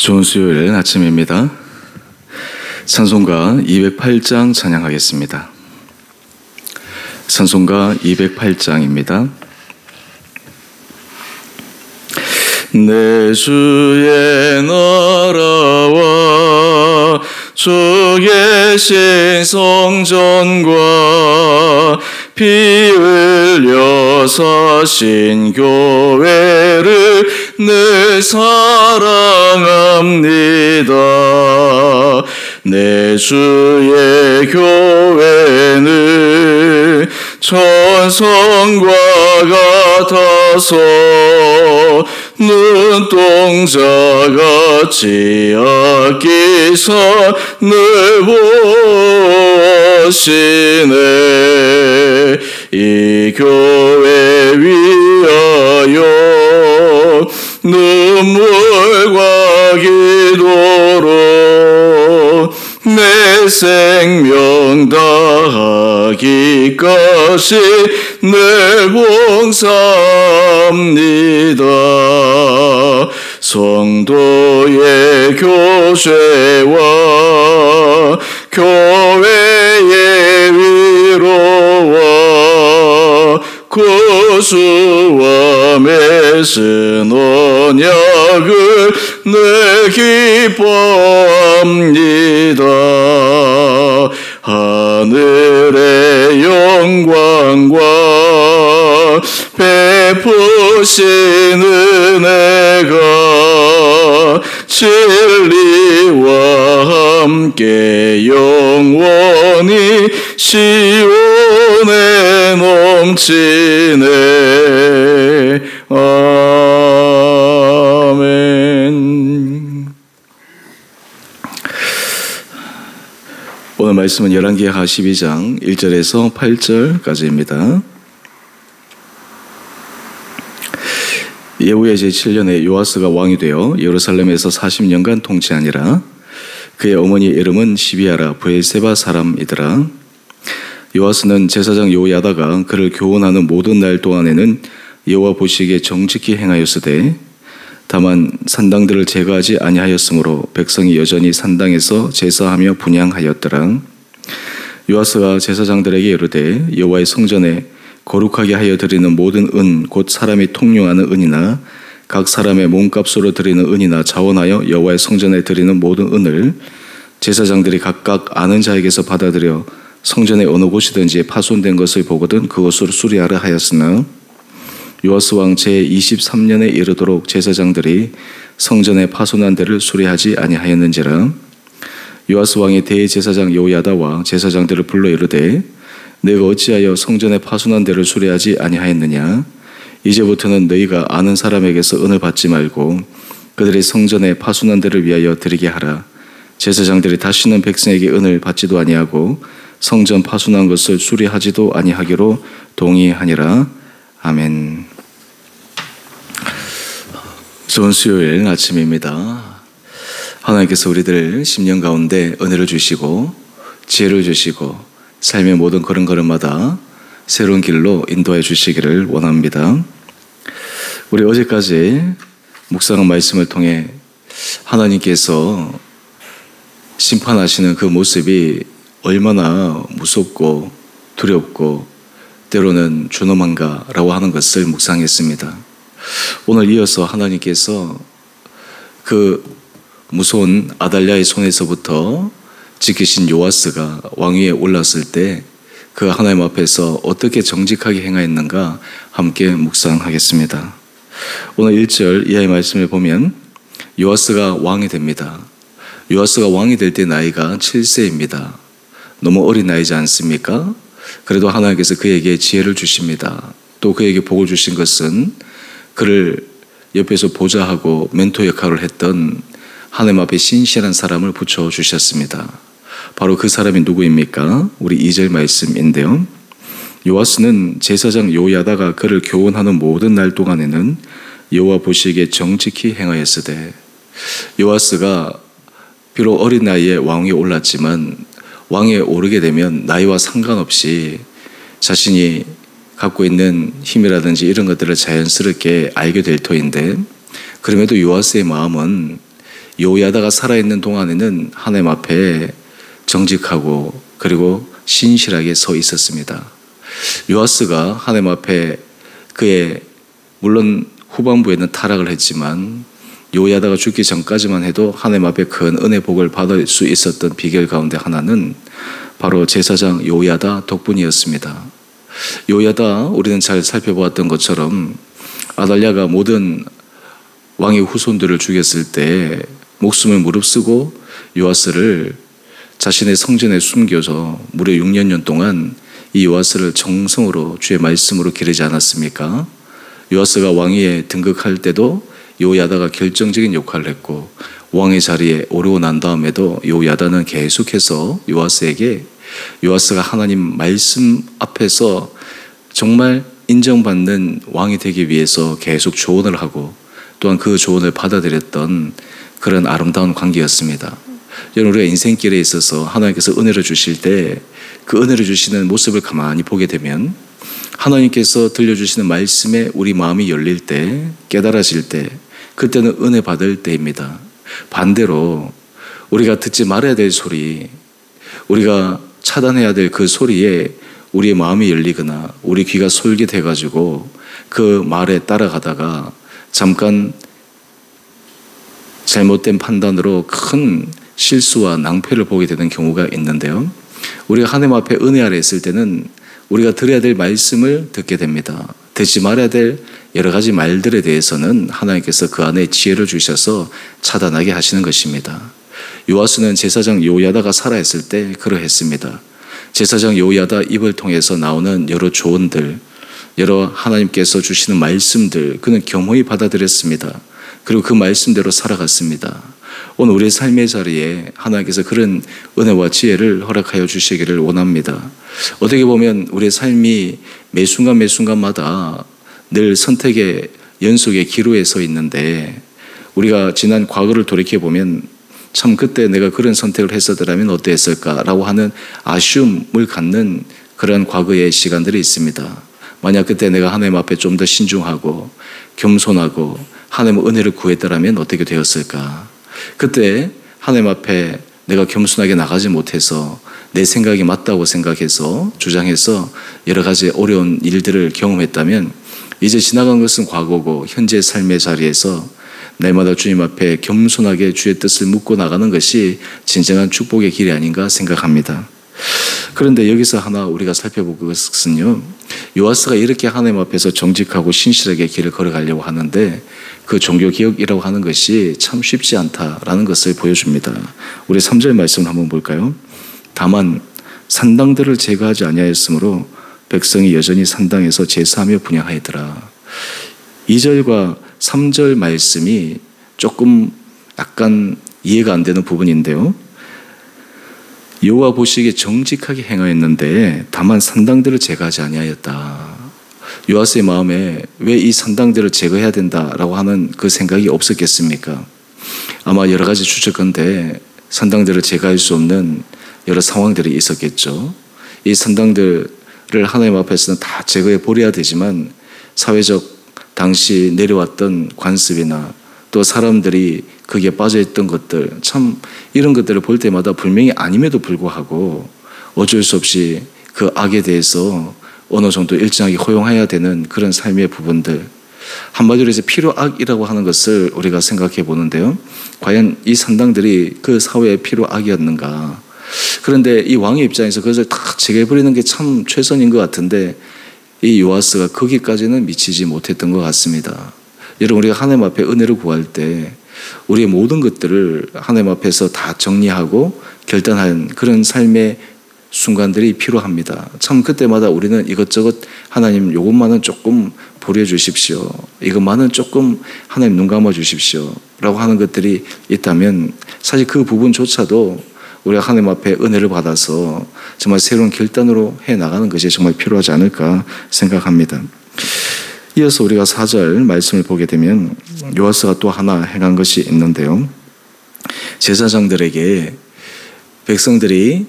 좋은 수요일 아침입니다. 찬송가 208장 찬양하겠습니다. 찬송가 208장입니다. 내 주의 나라와 주 계신 성전과 피 흘려 사신 교회를 늘 사랑합니다. 내 주의 교회는 천성과 같아서 눈동자같이 아끼사 늘 보시네. 이 교회 위하여 눈물과 기도로 내 생명 다하기까지 늘 봉사합니다. 성도의 교제와 교회의 위로와 구주와 맺은 언약을 늘 기뻐합니다. 하늘의 영광과 베푸신 은혜가 진리와 함께 영원히 시온에 넘치네. 아멘. 오늘 말씀은 열왕기하 12장 1절에서 8절까지입니다. 예후의 제7년에 요아스가 왕이 되어 예루살렘에서 40년간 통치하니라. 그의 어머니 이름은 시비아라 브엘세바 사람이더라. 요아스는 제사장 요야다가 그를 교훈하는 모든 날 동안에는 여호와 보시기에 정직히 행하였으되 다만 산당들을 제거하지 아니하였으므로 백성이 여전히 산당에서 제사하며 분향하였더라. 요아스가 제사장들에게 이르되 여호와의 성전에 거룩하게 하여 드리는 모든 은 곧 사람이 통용하는 은이나 각 사람의 몸값으로 드리는 은이나 자원하여 여호와의 성전에 드리는 모든 은을 제사장들이 각각 아는 자에게서 받아들여 성전의 어느 곳이든지 파손된 것을 보거든 그것으로 수리하라 하였으나 요아스 왕 제23년에 이르도록 제사장들이 성전의 파손한 데를 수리하지 아니하였는지라. 요아스 왕이 대제사장 요야다와 제사장들을 불러 이르되 내가 어찌하여 성전의 파손한 데를 수리하지 아니하였느냐. 이제부터는 너희가 아는 사람에게서 은을 받지 말고 그들이 성전의 파손한 데를 위하여 드리게 하라. 제사장들이 다시는 백성에게 은을 받지도 아니하고 성전 파손한 것을 수리하지도 아니하기로 동의하니라. 아멘. 좋은 수요일 아침입니다. 하나님께서 우리들 10년 가운데 은혜를 주시고 지혜를 주시고 삶의 모든 걸음걸음마다 새로운 길로 인도해 주시기를 원합니다. 우리 어제까지 묵상한 말씀을 통해 하나님께서 심판하시는 그 모습이 얼마나 무섭고 두렵고 때로는 존엄한가라고 하는 것을 묵상했습니다. 오늘 이어서 하나님께서 그 무서운 아달랴의 손에서부터 지키신 요아스가 왕위에 올랐을 때 그 하나님 앞에서 어떻게 정직하게 행하였는가 함께 묵상하겠습니다. 오늘 1절 이하의 말씀을 보면 요아스가 왕이 됩니다. 요아스가 왕이 될 때 나이가 7세입니다. 너무 어린 나이지 않습니까? 그래도 하나님께서 그에게 지혜를 주십니다. 또 그에게 복을 주신 것은 그를 옆에서 보좌하고 멘토 역할을 했던 하나님 앞에 신실한 사람을 붙여주셨습니다. 바로 그 사람이 누구입니까? 우리 2절 말씀인데요. 요아스는 제사장 요야다가 그를 교훈하는 모든 날 동안에는 여호와 보시기에 정직히 행하였으되. 요아스가 비록 어린 나이에 왕위에 올랐지만 왕위에 오르게 되면 나이와 상관없이 자신이 갖고 있는 힘이라든지 이런 것들을 자연스럽게 알게 될 터인데, 그럼에도 요아스의 마음은 요야다가 살아있는 동안에는 하나님 앞에 정직하고 그리고 신실하게 서 있었습니다. 요아스가 하나님 앞에 그의 물론 후반부에는 타락을 했지만 요야다가 죽기 전까지만 해도 하나님 앞에 큰 은혜 복을 받을 수 있었던 비결 가운데 하나는 바로 제사장 요야다 덕분이었습니다. 요야다 우리는 잘 살펴보았던 것처럼 아달랴가 모든 왕의 후손들을 죽였을 때 목숨을 무릅쓰고 요아스를 자신의 성전에 숨겨서 무려 6년 동안 이 요아스를 정성으로 주의 말씀으로 기르지 않았습니까? 요아스가 왕위에 등극할 때도 요야다가 결정적인 역할을 했고 왕의 자리에 오르고 난 다음에도 요야다는 계속해서 요아스에게 요아스가 하나님 말씀 앞에서 정말 인정받는 왕이 되기 위해서 계속 조언을 하고 또한 그 조언을 받아들였던 그런 아름다운 관계였습니다. 여러분, 우리가 인생길에 있어서 하나님께서 은혜를 주실 때 그 은혜를 주시는 모습을 가만히 보게 되면 하나님께서 들려주시는 말씀에 우리 마음이 열릴 때, 깨달아질 때, 그때는 은혜 받을 때입니다. 반대로 우리가 듣지 말아야 될 소리, 우리가 차단해야 될 그 소리에 우리의 마음이 열리거나 우리 귀가 솔깃해가지고 그 말에 따라가다가 잠깐 잘못된 판단으로 큰 실수와 낭패를 보게 되는 경우가 있는데요. 우리가 하나님 앞에 은혜 아래 있을 때는 우리가 들어야 될 말씀을 듣게 됩니다. 듣지 말아야 될 여러 가지 말들에 대해서는 하나님께서 그 안에 지혜를 주셔서 차단하게 하시는 것입니다. 요아스는 제사장 요야다가 살아있을 때 그러했습니다. 제사장 요야다 입을 통해서 나오는 여러 조언들, 여러 하나님께서 주시는 말씀들, 그는 겸허히 받아들였습니다. 그리고 그 말씀대로 살아갔습니다. 오늘 우리의 삶의 자리에 하나님께서 그런 은혜와 지혜를 허락하여 주시기를 원합니다. 어떻게 보면 우리의 삶이 매 순간 매 순간마다 늘 선택의 연속의 기로에 서 있는데 우리가 지난 과거를 돌이켜보면 참 그때 내가 그런 선택을 했었더라면 어땠을까라고 하는 아쉬움을 갖는 그런 과거의 시간들이 있습니다. 만약 그때 내가 하나님 앞에 좀 더 신중하고 겸손하고 하나님의 은혜를 구했더라면 어떻게 되었을까? 그때 하나님 앞에 내가 겸손하게 나가지 못해서 내 생각이 맞다고 생각해서 주장해서 여러 가지 어려운 일들을 경험했다면 이제 지나간 것은 과거고 현재 삶의 자리에서 날마다 주님 앞에 겸손하게 주의 뜻을 묻고 나가는 것이 진정한 축복의 길이 아닌가 생각합니다. 그런데 여기서 하나 우리가 살펴볼 것은요, 요아스가 이렇게 하나님 앞에서 정직하고 신실하게 길을 걸어가려고 하는데 그 종교개혁이라고 하는 것이 참 쉽지 않다라는 것을 보여줍니다. 우리 3절 말씀을 한번 볼까요? 다만 산당들을 제거하지 아니하였으므로 백성이 여전히 산당에서 제사하며 분향하였더라. 2절과 3절 말씀이 조금 약간 이해가 안 되는 부분인데요. 여호와 보시기에 정직하게 행하였는데 다만 산당들을 제거하지 아니하였다. 요아스의 마음에 왜 이 산당들을 제거해야 된다라고 하는 그 생각이 없었겠습니까? 아마 여러 가지 추측건데 산당들을 제거할 수 없는 여러 상황들이 있었겠죠. 이 산당들을 하나님 앞에서는 다 제거해 버려야 되지만 사회적 당시 내려왔던 관습이나 또 사람들이 거기에 빠져있던 것들, 참 이런 것들을 볼 때마다 분명히 아님에도 불구하고 어쩔 수 없이 그 악에 대해서 어느 정도 일정하게 허용해야 되는 그런 삶의 부분들, 한마디로 해서 필요악이라고 하는 것을 우리가 생각해 보는데요. 과연 이 산당들이 그 사회의 필요악이었는가? 그런데 이 왕의 입장에서 그것을 다 제거해버리는 게 참 최선인 것 같은데 이 요아스가 거기까지는 미치지 못했던 것 같습니다. 여러분, 우리가 하나님 앞에 은혜를 구할 때 우리의 모든 것들을 하나님 앞에서 다 정리하고 결단한 그런 삶의 순간들이 필요합니다. 참 그때마다 우리는 이것저것 하나님 이것만은 조금 버려주십시오. 이것만은 조금 하나님 눈 감아 주십시오. 라고 하는 것들이 있다면 사실 그 부분조차도 우리가 하나님 앞에 은혜를 받아서 정말 새로운 결단으로 해나가는 것이 정말 필요하지 않을까 생각합니다. 이어서 우리가 4절 말씀을 보게 되면 요아스가 또 하나 행한 것이 있는데요. 제사장들에게 백성들이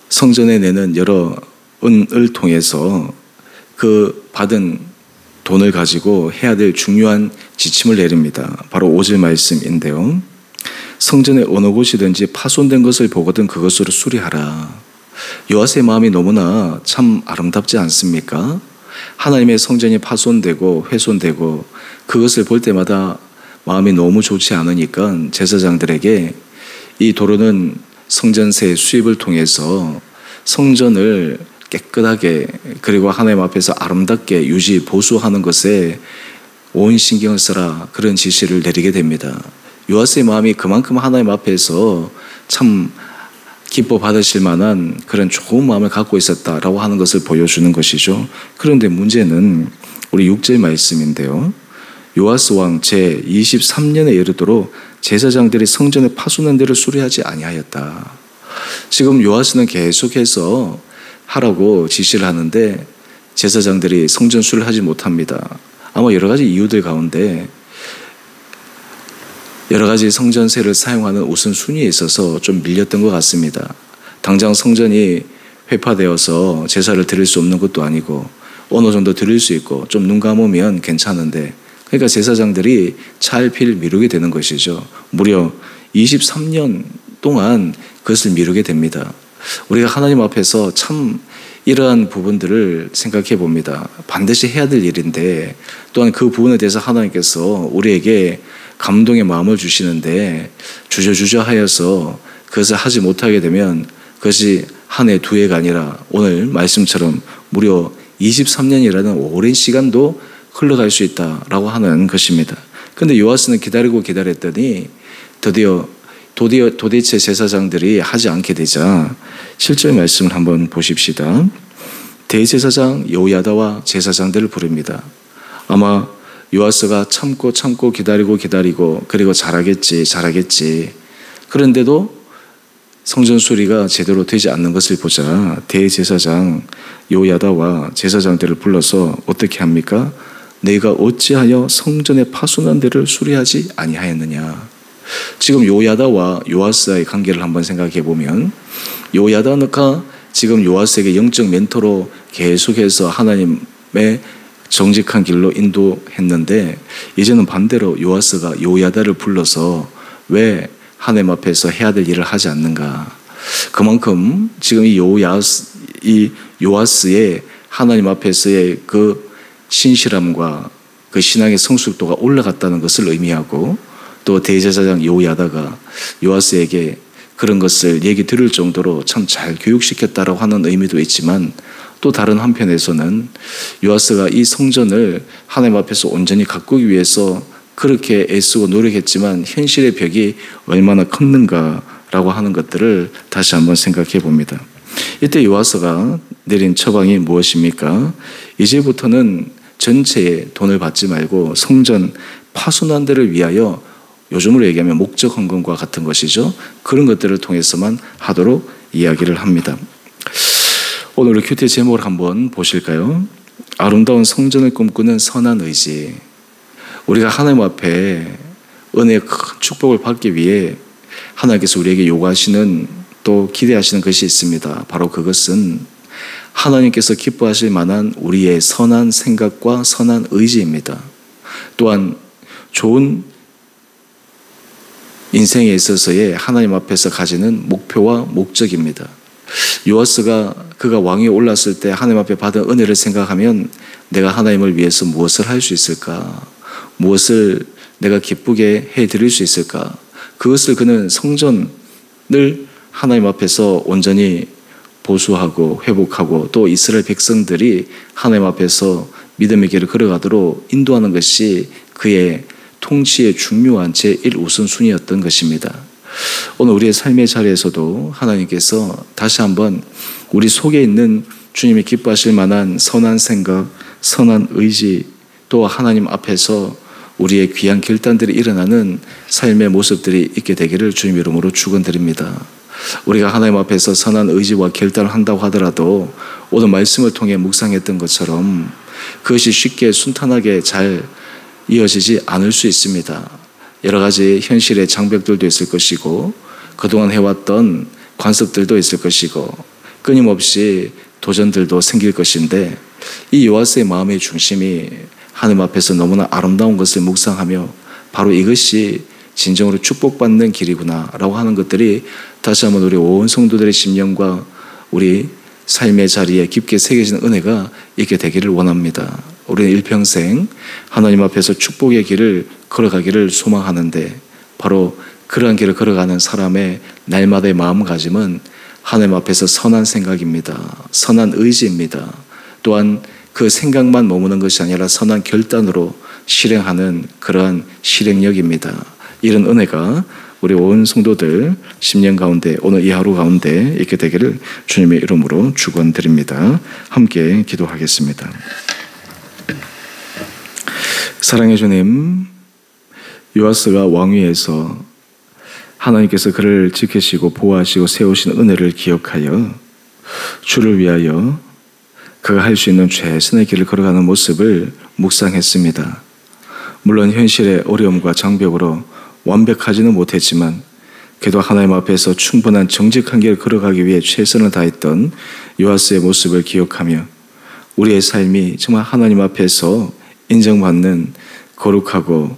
성전에 내는 여러 은을 통해서 그 받은 돈을 가지고 해야 될 중요한 지침을 내립니다. 바로 5절 말씀인데요. 성전의 어느 곳이든지 파손된 것을 보거든 그것으로 수리하라. 요아스의 마음이 너무나 참 아름답지 않습니까? 하나님의 성전이 파손되고 훼손되고 그것을 볼 때마다 마음이 너무 좋지 않으니까 제사장들에게 이 도로는 성전세 수입을 통해서 성전을 깨끗하게 그리고 하나님 앞에서 아름답게 유지 보수하는 것에 온 신경을 써라, 그런 지시를 내리게 됩니다. 요아스의 마음이 그만큼 하나님 앞에서 참 기뻐 받으실 만한 그런 좋은 마음을 갖고 있었다라고 하는 것을 보여주는 것이죠. 그런데 문제는 우리 6절 말씀인데요. 요아스 왕 제23년에 이르도록 제사장들이 성전의 파손한 데를 수리하지 아니하였다. 지금 요아스는 계속해서 하라고 지시를 하는데 제사장들이 성전 수리를 하지 못합니다. 아마 여러 가지 이유들 가운데 여러 가지 성전세를 사용하는 우선순위에 있어서 좀 밀렸던 것 같습니다. 당장 성전이 회파되어서 제사를 드릴 수 없는 것도 아니고 어느 정도 드릴 수 있고 좀 눈 감으면 괜찮은데, 그러니까 제사장들이 차일피일 미루게 되는 것이죠. 무려 23년 동안 그것을 미루게 됩니다. 우리가 하나님 앞에서 참 이러한 부분들을 생각해 봅니다. 반드시 해야 될 일인데 또한 그 부분에 대해서 하나님께서 우리에게 감동의 마음을 주시는데 주저주저 하여서 그것을 하지 못하게 되면 그것이 한 해, 두 해가 아니라 오늘 말씀처럼 무려 23년이라는 오랜 시간도 흘러갈 수 있다라고 하는 것입니다. 그런데 요아스는 기다리고 기다렸더니 도대체 제사장들이 하지 않게 되자 7절 말씀을 한번 보십시다. 대제사장 여호야다와 제사장들을 부릅니다. 아마 요아스가 참고 기다리고 그리고 잘하겠지. 그런데도 성전 수리가 제대로 되지 않는 것을 보자 대제사장 여호야다와 제사장들을 불러서 어떻게 합니까? 내가 어찌하여 성전의 파손한 데를 수리하지 아니하였느냐. 지금 요야다와 요아스의 관계를 한번 생각해 보면 요야다가 지금 요아스에게 영적 멘토로 계속해서 하나님의 정직한 길로 인도했는데 이제는 반대로 요아스가 요야다를 불러서 왜 하나님 앞에서 해야 될 일을 하지 않는가. 그만큼 지금 이 요아스의 하나님 앞에서의 그 신실함과 그 신앙의 성숙도가 올라갔다는 것을 의미하고, 또 대제사장 여호야다가 요아스에게 그런 것을 얘기 들을 정도로 참 잘 교육시켰다라고 하는 의미도 있지만, 또 다른 한편에서는 요아스가 이 성전을 하나님 앞에서 온전히 가꾸기 위해서 그렇게 애쓰고 노력했지만 현실의 벽이 얼마나 컸는가라고 하는 것들을 다시 한번 생각해 봅니다. 이때 요아스가 내린 처방이 무엇입니까? 이제부터는 전체에 돈을 받지 말고 성전 파손한 데를 위하여, 요즘으로 얘기하면 목적 헌금과 같은 것이죠. 그런 것들을 통해서만 하도록 이야기를 합니다. 오늘 우리 큐티 제목을 한번 보실까요? 아름다운 성전을 꿈꾸는 선한 의지. 우리가 하나님 앞에 은혜의 큰 축복을 받기 위해 하나님께서 우리에게 요구하시는, 또 기대하시는 것이 있습니다. 바로 그것은 하나님께서 기뻐하실 만한 우리의 선한 생각과 선한 의지입니다. 또한 좋은 인생에 있어서의 하나님 앞에서 가지는 목표와 목적입니다. 요아스가 그가 왕위에 올랐을 때 하나님 앞에 받은 은혜를 생각하면 내가 하나님을 위해서 무엇을 할 수 있을까? 무엇을 내가 기쁘게 해드릴 수 있을까? 그것을 그는 성전을 하나님 앞에서 온전히 보수하고 회복하고, 또 이스라엘 백성들이 하나님 앞에서 믿음의 길을 걸어가도록 인도하는 것이 그의 통치의 중요한 제1우선순위였던 것입니다. 오늘 우리의 삶의 자리에서도 하나님께서 다시 한번 우리 속에 있는 주님이 기뻐하실 만한 선한 생각, 선한 의지, 또 하나님 앞에서 우리의 귀한 결단들이 일어나는 삶의 모습들이 있게 되기를 주님 이름으로 축원드립니다. 우리가 하나님 앞에서 선한 의지와 결단을 한다고 하더라도 오늘 말씀을 통해 묵상했던 것처럼 그것이 쉽게 순탄하게 잘 이어지지 않을 수 있습니다. 여러 가지 현실의 장벽들도 있을 것이고, 그동안 해왔던 관습들도 있을 것이고, 끊임없이 도전들도 생길 것인데, 이 요아스의 마음의 중심이 하나님 앞에서 너무나 아름다운 것을 묵상하며 바로 이것이 진정으로 축복받는 길이구나라고 하는 것들이 다시 한번 우리 온 성도들의 심령과 우리 삶의 자리에 깊게 새겨지는 은혜가 있게 되기를 원합니다. 우리는 일평생 하나님 앞에서 축복의 길을 걸어가기를 소망하는데 바로 그러한 길을 걸어가는 사람의 날마다의 마음가짐은 하나님 앞에서 선한 생각입니다. 선한 의지입니다. 또한 그 생각만 머무는 것이 아니라 선한 결단으로 실행하는 그러한 실행력입니다. 이런 은혜가 우리 온 성도들 10년 가운데 오늘 이 하루 가운데 있게 되기를 주님의 이름으로 축원드립니다. 함께 기도하겠습니다. 사랑의 주님, 요아스가 왕위에서 하나님께서 그를 지키시고 보호하시고 세우신 은혜를 기억하여 주를 위하여 그가 할 수 있는 최선의 길을 걸어가는 모습을 묵상했습니다. 물론 현실의 어려움과 장벽으로 완벽하지는 못했지만 그래도 하나님 앞에서 충분한 정직한 길을 걸어가기 위해 최선을 다했던 요아스의 모습을 기억하며 우리의 삶이 정말 하나님 앞에서 인정받는 거룩하고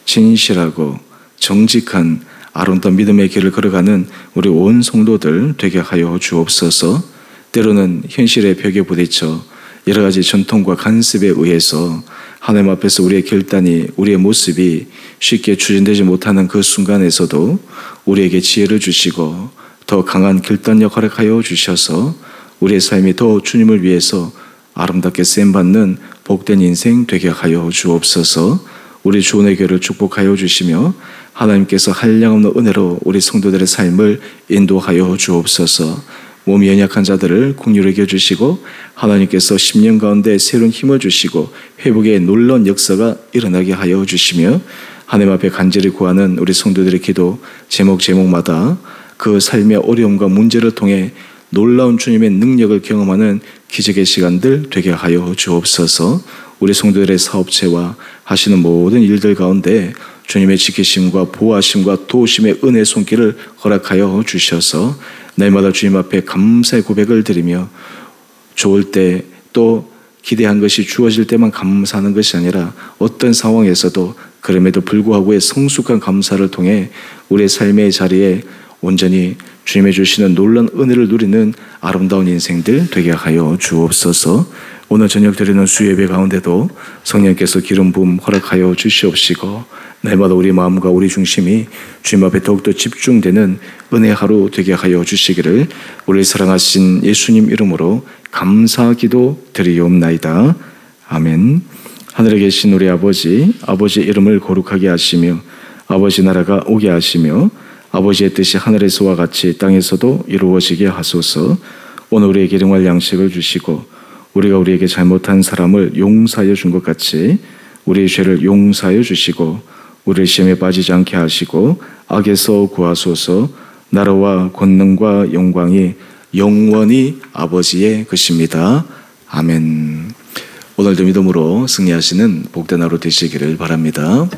진실하고 정직한 아름다운 믿음의 길을 걸어가는 우리 온 성도들 되게 하여 주옵소서. 때로는 현실의 벽에 부딪혀 여러 가지 전통과 간섭에 의해서 하나님 앞에서 우리의 결단이, 우리의 모습이 쉽게 추진되지 못하는 그 순간에서도 우리에게 지혜를 주시고 더 강한 결단력 허락하여 주셔서 우리의 삶이 더 주님을 위해서 아름답게 쓰임받는 복된 인생 되게 하여 주옵소서. 우리 주원의 교회를 축복하여 주시며 하나님께서 한량없는 은혜로 우리 성도들의 삶을 인도하여 주옵소서. 몸이 연약한 자들을 긍휼히 여겨주시고 하나님께서 10년 가운데 새로운 힘을 주시고 회복의 놀라운 역사가 일어나게 하여 주시며 하나님 앞에 간절히 구하는 우리 성도들의 기도 제목마다 그 삶의 어려움과 문제를 통해 놀라운 주님의 능력을 경험하는 기적의 시간들 되게 하여 주옵소서. 우리 성도들의 사업체와 하시는 모든 일들 가운데 주님의 지키심과 보호하심과 도우심의 은혜 손길을 허락하여 주셔서 날마다 주님 앞에 감사의 고백을 드리며 좋을 때 또 기대한 것이 주어질 때만 감사하는 것이 아니라 어떤 상황에서도 그럼에도 불구하고의 성숙한 감사를 통해 우리의 삶의 자리에 온전히 주님의 주시는 놀라운 은혜를 누리는 아름다운 인생들 되게 하여 주옵소서. 오늘 저녁 드리는 수예배 가운데도 성령께서 기름 부음 허락하여 주시옵시고 날마다 우리 마음과 우리 중심이 주님 앞에 더욱더 집중되는 은혜 하루 되게 하여 주시기를 우리 사랑하신 예수님 이름으로 감사기도 드리옵나이다. 아멘. 하늘에 계신 우리 아버지 이름을 거룩하게 하시며 아버지 나라가 오게 하시며 아버지의 뜻이 하늘에서와 같이 땅에서도 이루어지게 하소서. 오늘 우리에게 일용할 양식을 주시고 우리가 우리에게 잘못한 사람을 용서하여 준 것 같이 우리의 죄를 용서하여 주시고 우리를 시험에 빠지지 않게 하시고 악에서 구하소서. 나라와 권능과 영광이 영원히 아버지의 것입니다. 아멘. 오늘도 믿음으로 승리하시는 복된 하루 되시기를 바랍니다.